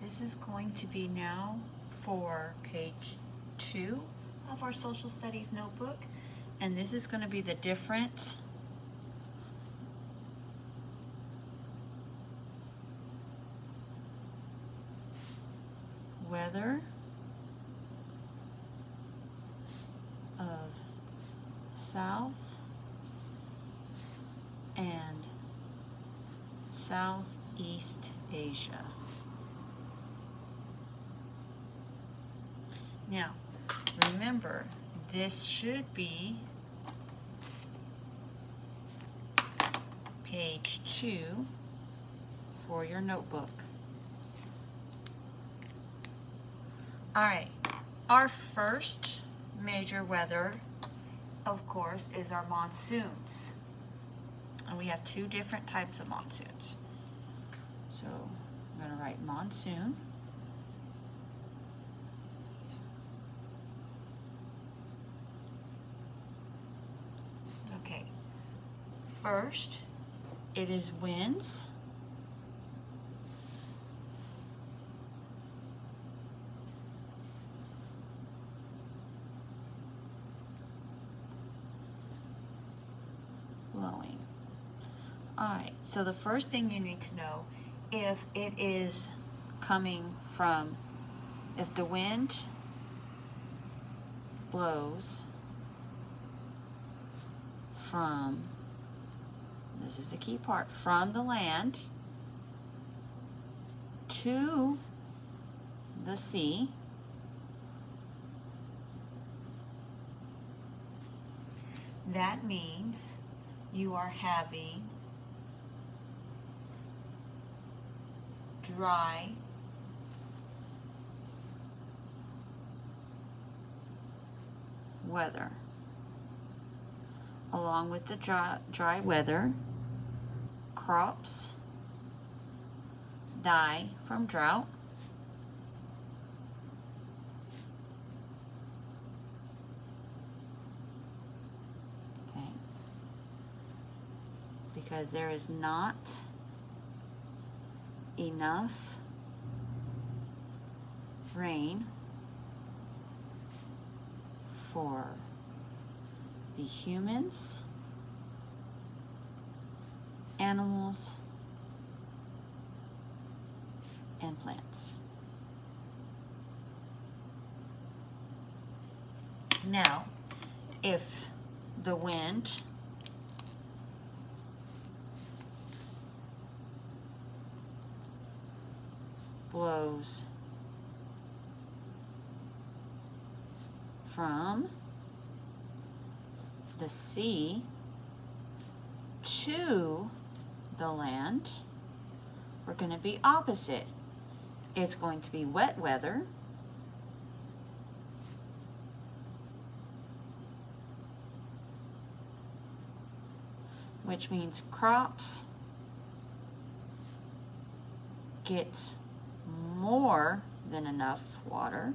This is going to be now for page 2 of our social studies notebook, and this is going to be the different weather of South and Southeast Asia. Now, remember, this should be page 2 for your notebook. All right, our first major weather, of course, is our monsoons. And we have 2 different types of monsoons. So I'm going to write monsoon. Okay, first it is winds. Blowing. All right, so the first thing you need to know, if it is coming from, if the wind blows from, this is the key part, from the land to the sea, that means you are having dry weather. Along with the dry weather, crops die from drought. Okay. Because there is not enough rain for the humans, animals, and plants. Now, if the wind blows from the sea to the land, we're going to be opposite. It's going to be wet weather, which means crops get more than enough water.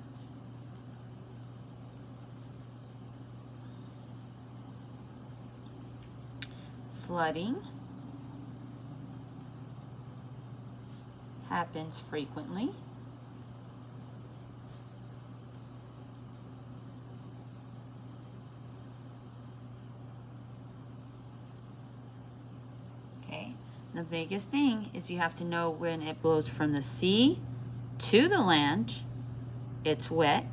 Flooding happens frequently. Okay, the biggest thing is you have to know when it blows from the sea to the land, it's wet.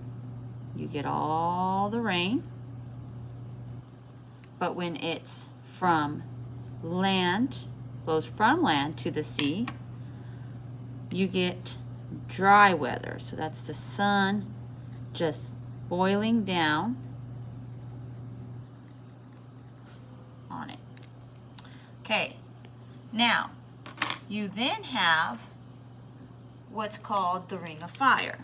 You get all the rain. But when it's from land, blows from land to the sea, you get dry weather. So that's the sun just boiling down on it. Okay, now you then have what's called the ring of fire.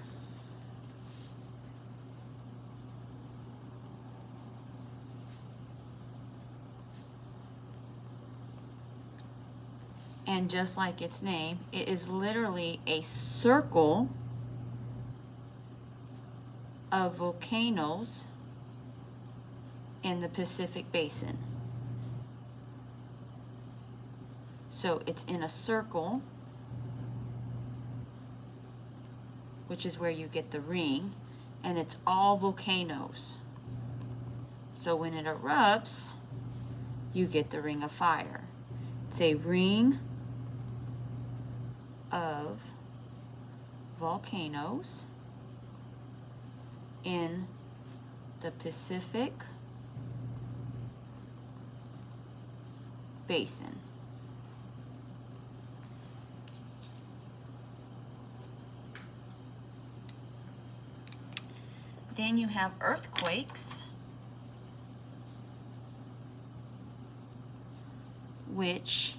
And just like its name, it is literally a circle of volcanoes in the Pacific Basin. So it's in a circle which is where you get the ring, and it's all volcanoes. So when it erupts, you get the ring of fire. It's a ring of volcanoes in the Pacific Basin. Then you have earthquakes, which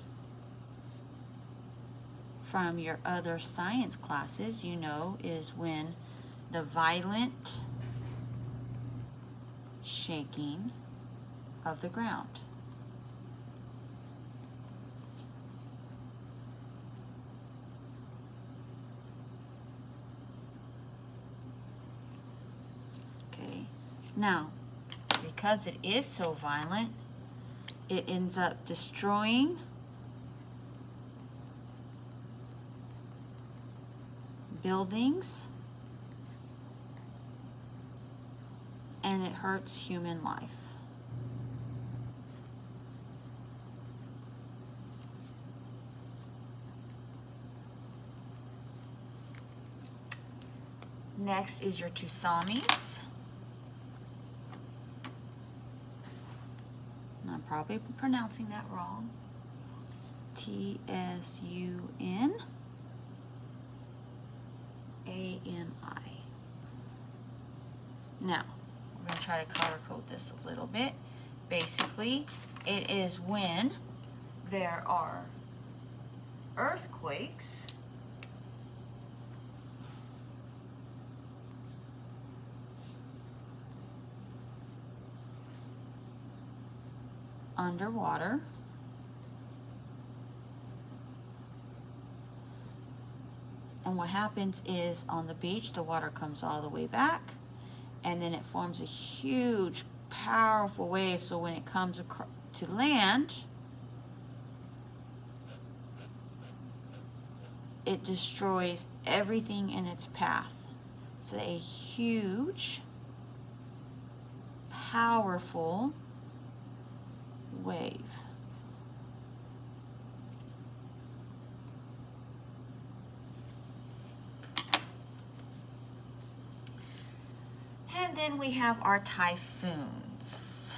from your other science classes you know is when the violent shaking of the ground. Okay, now because it is so violent, it ends up destroying buildings and it hurts human life. Next is your tsunamis. And I'm probably pronouncing that wrong. Tsunami. Now, we're going to try to color code this a little bit. Basically, it is when there are earthquakes underwater, and what happens is on the beach the water comes all the way back and then it forms a huge powerful wave, so when it comes to land it destroys everything in its path. It's a huge powerful wave. And then we have our typhoons.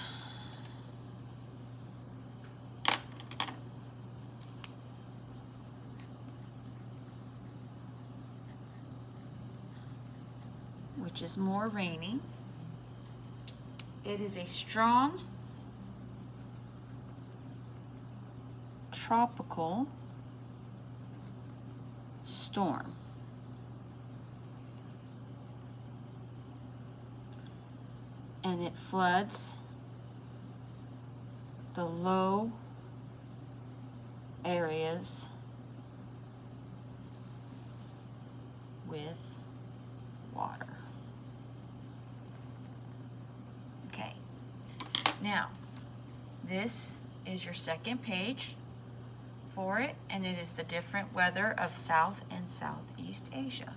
Which is more rainy. It is a strong tropical storm. And it floods the low areas with water. Okay, now this is your second page for it, and it is the different weather of South and Southeast Asia.